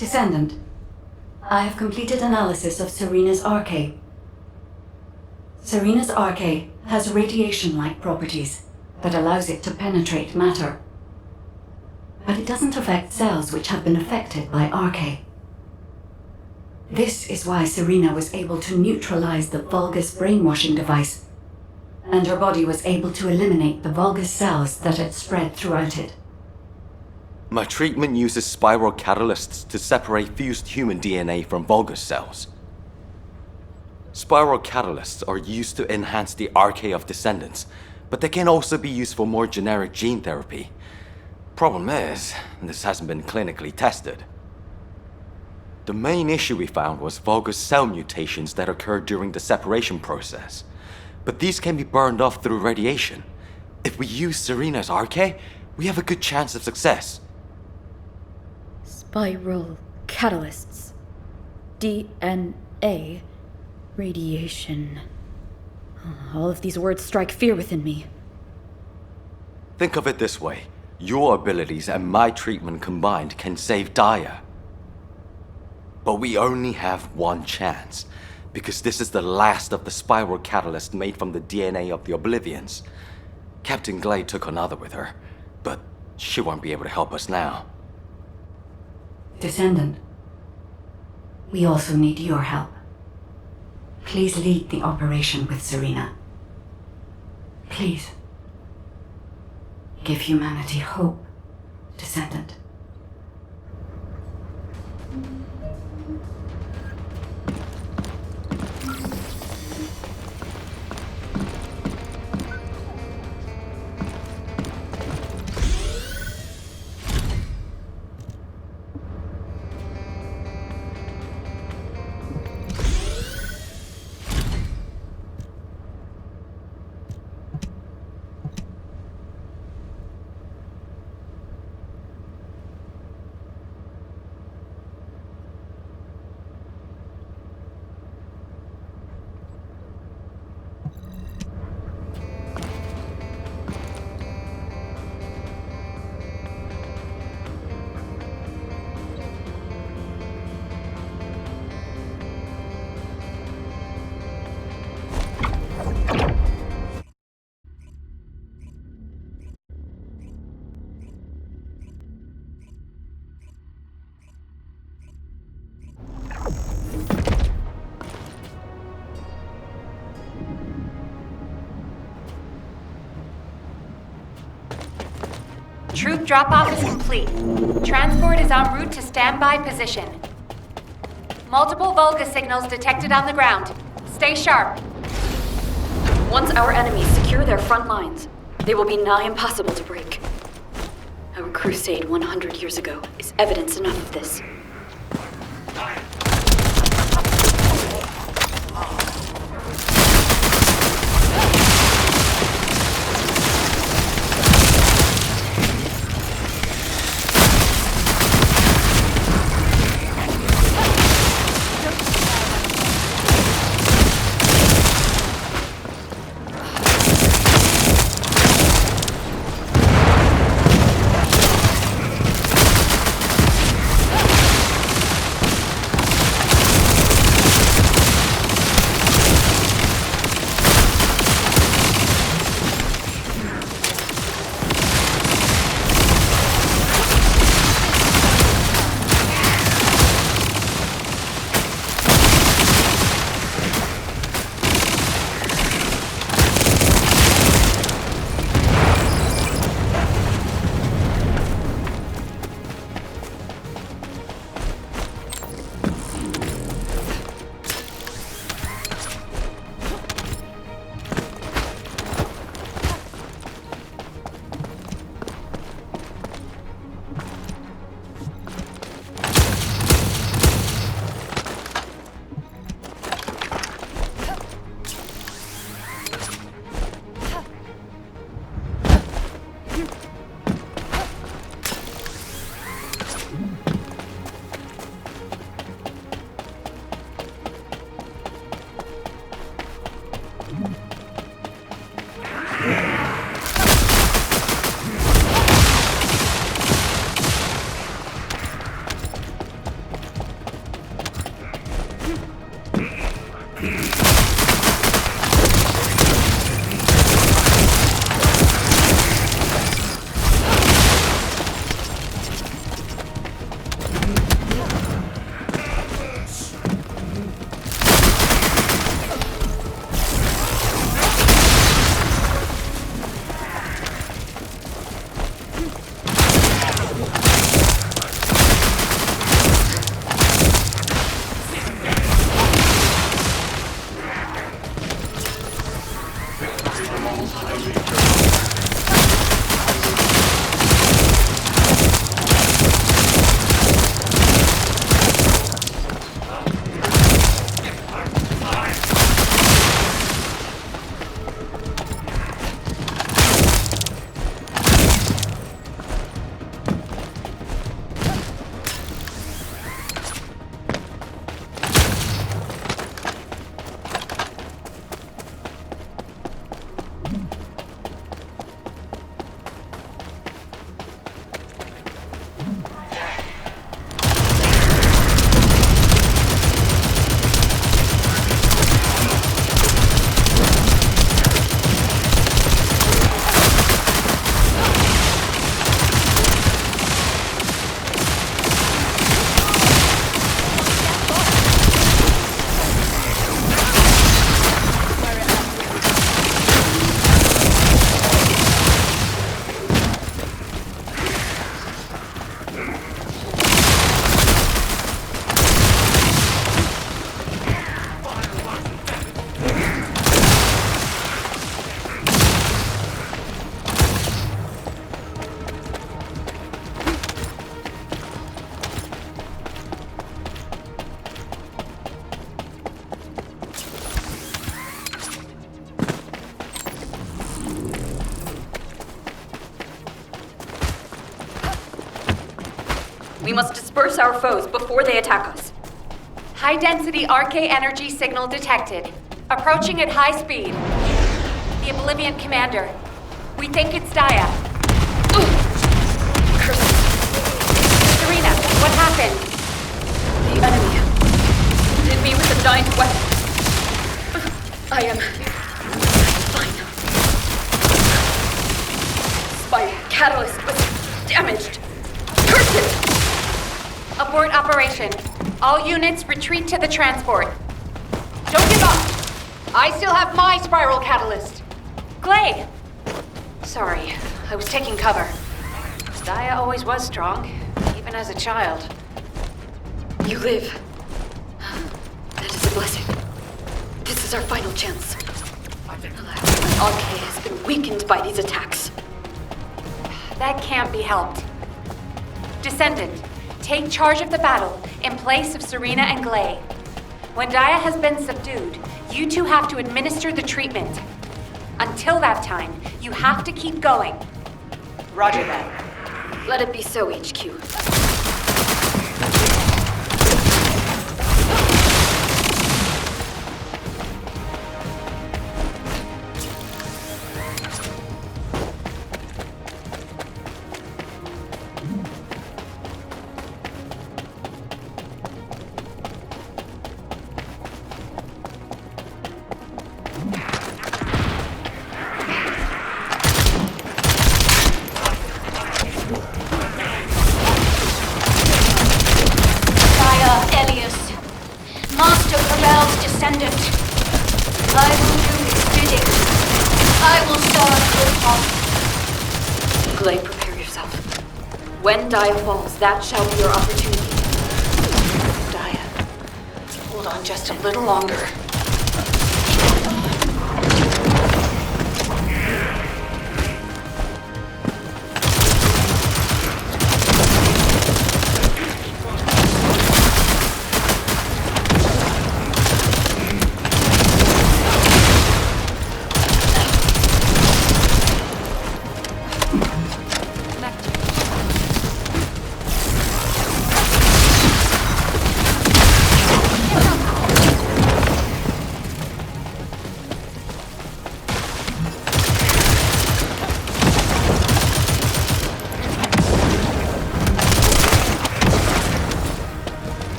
Descendant, I have completed analysis of Serena's arche. Serena's arche has radiation-like properties that allows it to penetrate matter. But it doesn't affect cells which have been affected by arche. This is why Serena was able to neutralize the Vulgus brainwashing device, and her body was able to eliminate the Vulgus cells that had spread throughout it. My treatment uses spiral catalysts to separate fused human DNA from Vulgus cells. Spiral catalysts are used to enhance the arche of descendants, but they can also be used for more generic gene therapy. Problem is, this hasn't been clinically tested. The main issue we found was Vulgus cell mutations that occurred during the separation process. But these can be burned off through radiation. If we use Serena's arche, we have a good chance of success. Spiral catalysts. DNA. Radiation. All of these words strike fear within me. Think of it this way. Your abilities and my treatment combined can save Daia. But we only have one chance, because this is the last of the spiral catalyst made from the DNA of the Oblivions. Captain Glade took another with her, but she won't be able to help us now. Descendant, we also need your help. Please lead the operation with Serena. Please. Give humanity hope, Descendant. Troop drop-off is complete. Transport is en route to standby position. Multiple Vulgus signals detected on the ground. Stay sharp. Once our enemies secure their front lines, they will be nigh impossible to break. Our crusade 100 years ago is evidence enough of this. We must disperse our foes before they attack us. High-density RK energy signal detected. Approaching at high speed. The Oblivion Commander. We think it's Daia. Curse. Serena, what happened? The enemy hit me with a giant weapon. I am fine. My catalyst was damaged. Curse it! Abort operation. All units retreat to the transport. Don't give up! I still have my spiral catalyst. Glay! Sorry, I was taking cover. Daia always was strong, even as a child. You live. That is a blessing. This is our final chance. RK has been weakened by these attacks. That can't be helped. Descendant, take charge of the battle in place of Serena and Glay. When Daia has been subdued, you two have to administer the treatment. Until that time, you have to keep going. Roger that. Let it be so, HQ. Descendant. I will do his bidding. I will serve good cause. Glay, prepare yourself. When Daia falls, that shall be your opportunity. Daia, hold on just a little longer.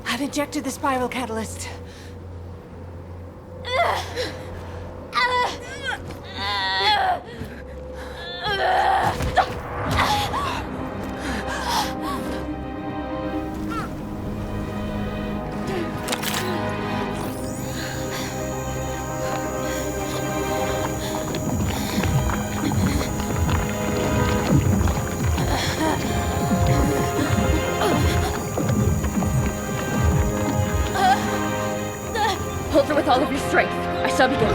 I've ejected the spiral catalyst. Hold her with all of your strength. I shall begin.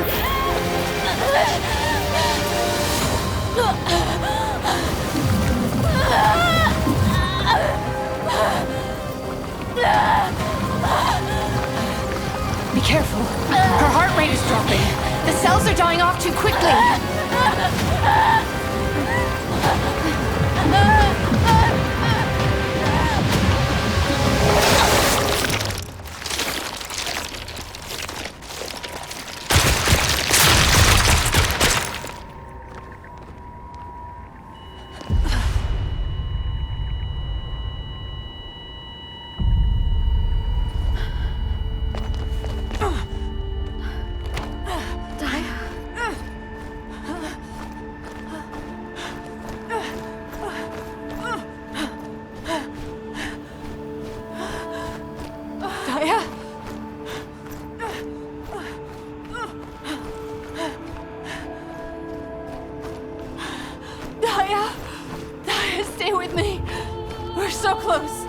Be careful. Her heart rate is dropping. The cells are dying off too quickly. so close.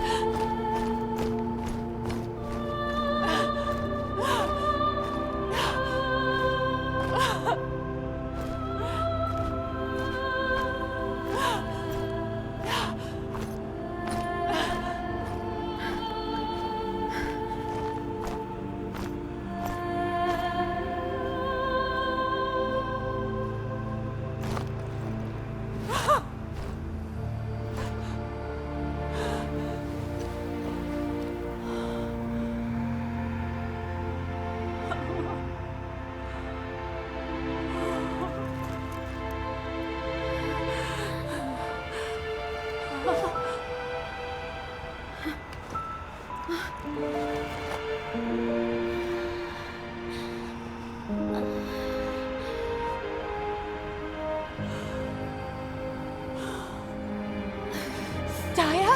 Daia?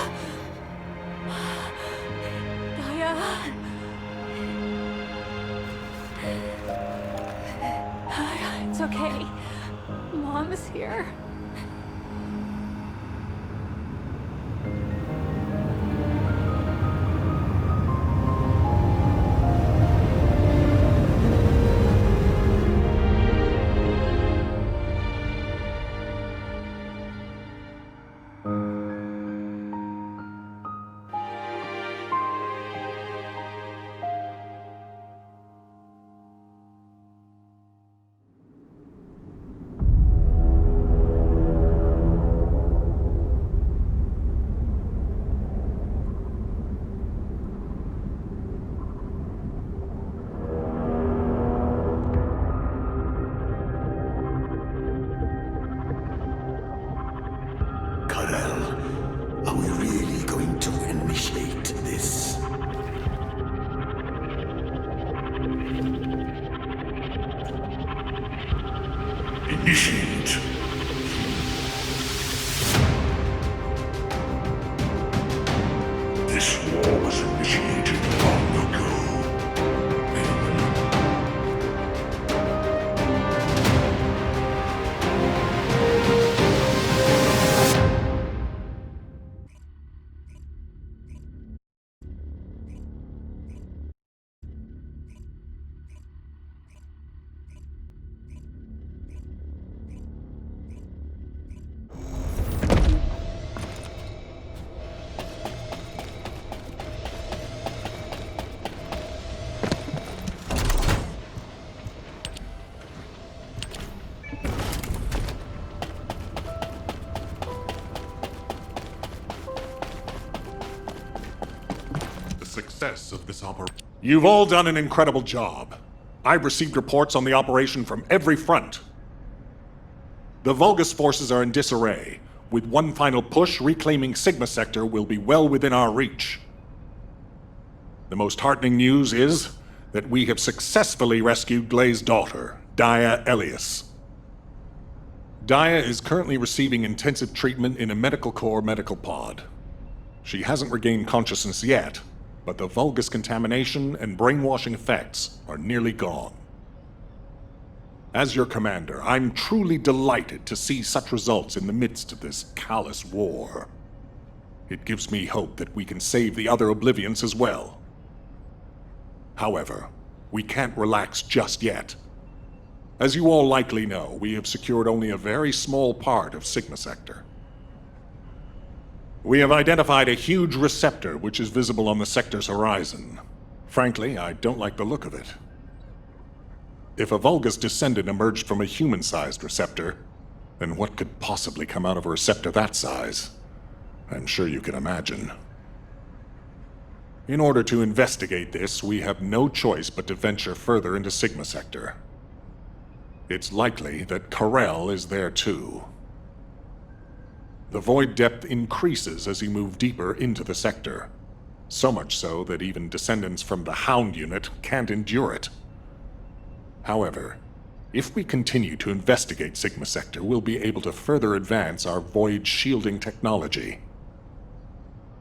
Daia? It's okay. Mom is here. Are we really going to initiate this? Initiate. This war was initiated long ago. Success of this operation. You've all done an incredible job. I've received reports on the operation from every front. The Vulgus forces are in disarray. With one final push, reclaiming Sigma Sector will be well within our reach. The most heartening news is that we have successfully rescued Glay's daughter, Daia Elias. Daia is currently receiving intensive treatment in a Medical Corps medical pod. She hasn't regained consciousness yet, but the Vulgus contamination and brainwashing effects are nearly gone. As your commander, I'm truly delighted to see such results in the midst of this callous war. It gives me hope that we can save the other Oblivions as well. However, we can't relax just yet. As you all likely know, we have secured only a very small part of Sigma Sector. We have identified a huge receptor which is visible on the sector's horizon. Frankly, I don't like the look of it. If a Vulgus descendant emerged from a human-sized receptor, then what could possibly come out of a receptor that size? I'm sure you can imagine. In order to investigate this, we have no choice but to venture further into Sigma Sector. It's likely that Karel is there too. The void depth increases as you move deeper into the sector. So much so that even descendants from the Hound unit can't endure it. However, if we continue to investigate Sigma Sector, we'll be able to further advance our void shielding technology.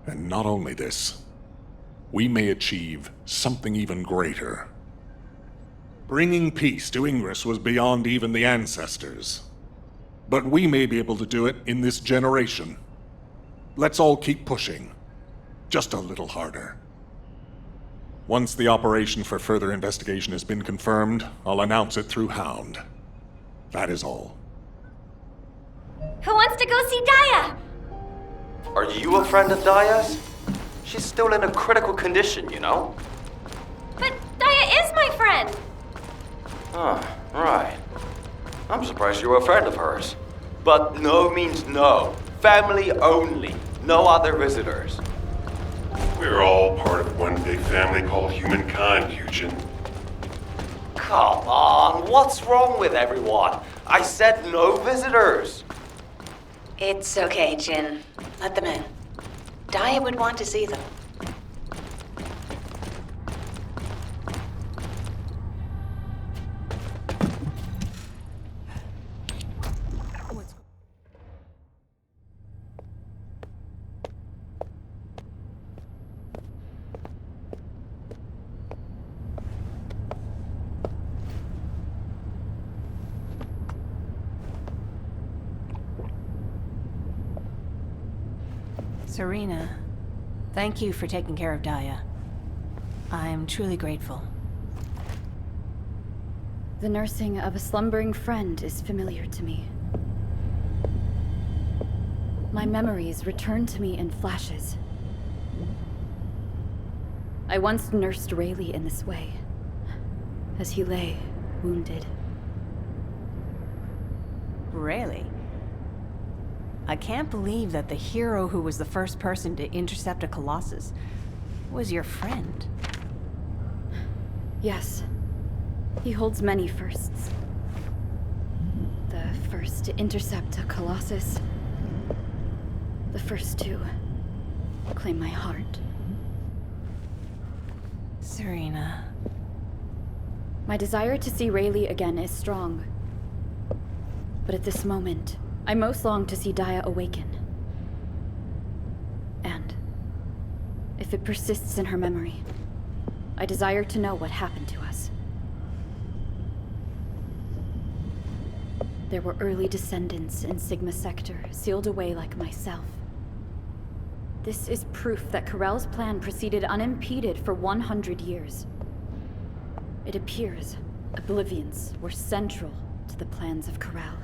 And not only this, we may achieve something even greater. Bringing peace to Ingress was beyond even the ancestors. But we may be able to do it in this generation. Let's all keep pushing, just a little harder. Once the operation for further investigation has been confirmed, I'll announce it through Hound. That is all. Who wants to go see Daia? Are you a friend of Daia's? She's still in a critical condition, you know? But Daia is my friend! Oh, right. I'm surprised you're a friend of hers. But no means no. Family only. No other visitors. We're all part of one big family called humankind, Eugen. Come on, what's wrong with everyone? I said no visitors. It's okay, Jin. Let them in. Daia would want to see them. Serena, thank you for taking care of Daia. I'm truly grateful. The nursing of a slumbering friend is familiar to me. My memories return to me in flashes. I once nursed Rayleigh in this way, as he lay, wounded. Really? I can't believe that the hero who was the first person to intercept a Colossus was your friend. Yes. He holds many firsts. The first to intercept a Colossus. The first to claim my heart. Serena. My desire to see Rayleigh again is strong. But at this moment, I most long to see Daia awaken. And if it persists in her memory, I desire to know what happened to us. There were early descendants in Sigma Sector, sealed away like myself. This is proof that Corell's plan proceeded unimpeded for 100 years. It appears Oblivions were central to the plans of Corell.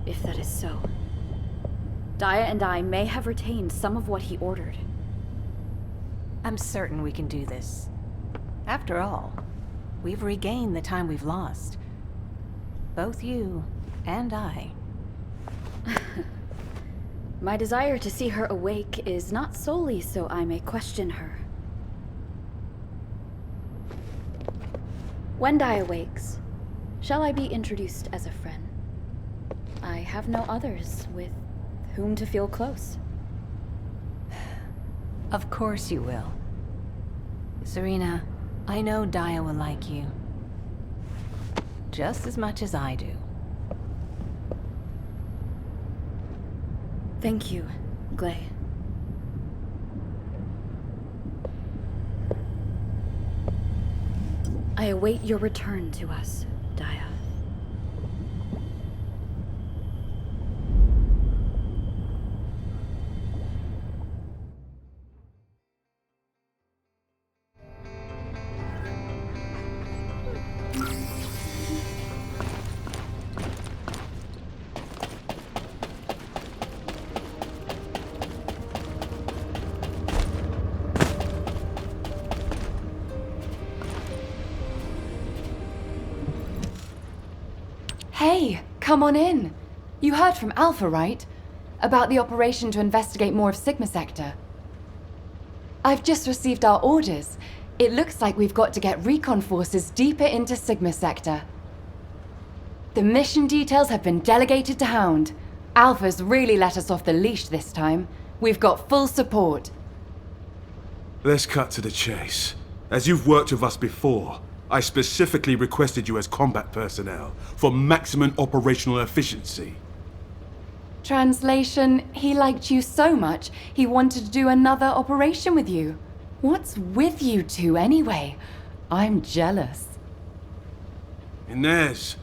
If that is so, Daia and I may have retained some of what he ordered. I'm certain we can do this. After all, we've regained the time we've lost. Both you and I. My desire to see her awake is not solely so I may question her. When Daia wakes, shall I be introduced as a friend? I have no others with whom to feel close. Of course you will. Serena, I know Daia will like you. Just as much as I do. Thank you, Glay. I await your return to us, Daia. Hey, come on in. You heard from Alpha, right? About the operation to investigate more of Sigma Sector. I've just received our orders. It looks like we've got to get recon forces deeper into Sigma Sector. The mission details have been delegated to Hound. Alpha's really let us off the leash this time. We've got full support. Let's cut to the chase. As you've worked with us before, I specifically requested you as combat personnel for maximum operational efficiency. Translation, he liked you so much, he wanted to do another operation with you. What's with you two anyway? I'm jealous. Inez.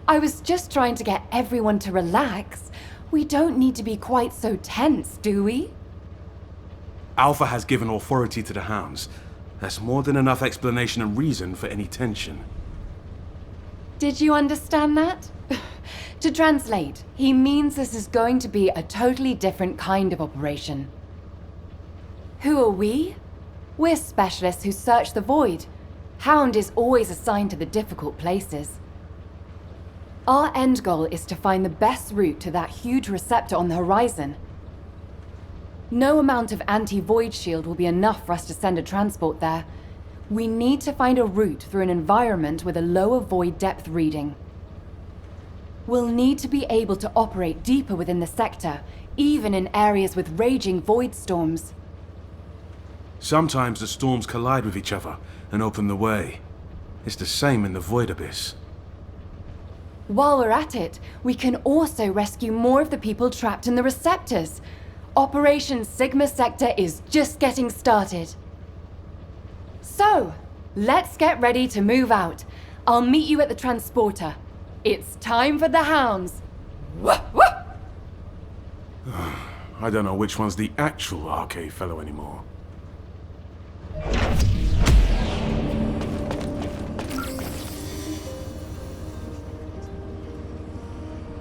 I was just trying to get everyone to relax. We don't need to be quite so tense, do we? Alpha has given authority to the Hounds. That's more than enough explanation and reason for any tension. Did you understand that? To translate, he means this is going to be a totally different kind of operation. Who are we? We're specialists who search the void. Hound is always assigned to the difficult places. Our end goal is to find the best route to that huge receptor on the horizon. No amount of anti-void shield will be enough for us to send a transport there. We need to find a route through an environment with a lower void depth reading. We'll need to be able to operate deeper within the sector, even in areas with raging void storms. Sometimes the storms collide with each other and open the way. It's the same in the void abyss. While we're at it, we can also rescue more of the people trapped in the receptors. Operation Sigma Sector is just getting started. So, let's get ready to move out. I'll meet you at the transporter. It's time for the Hounds. I don't know which one's the actual RK fellow anymore.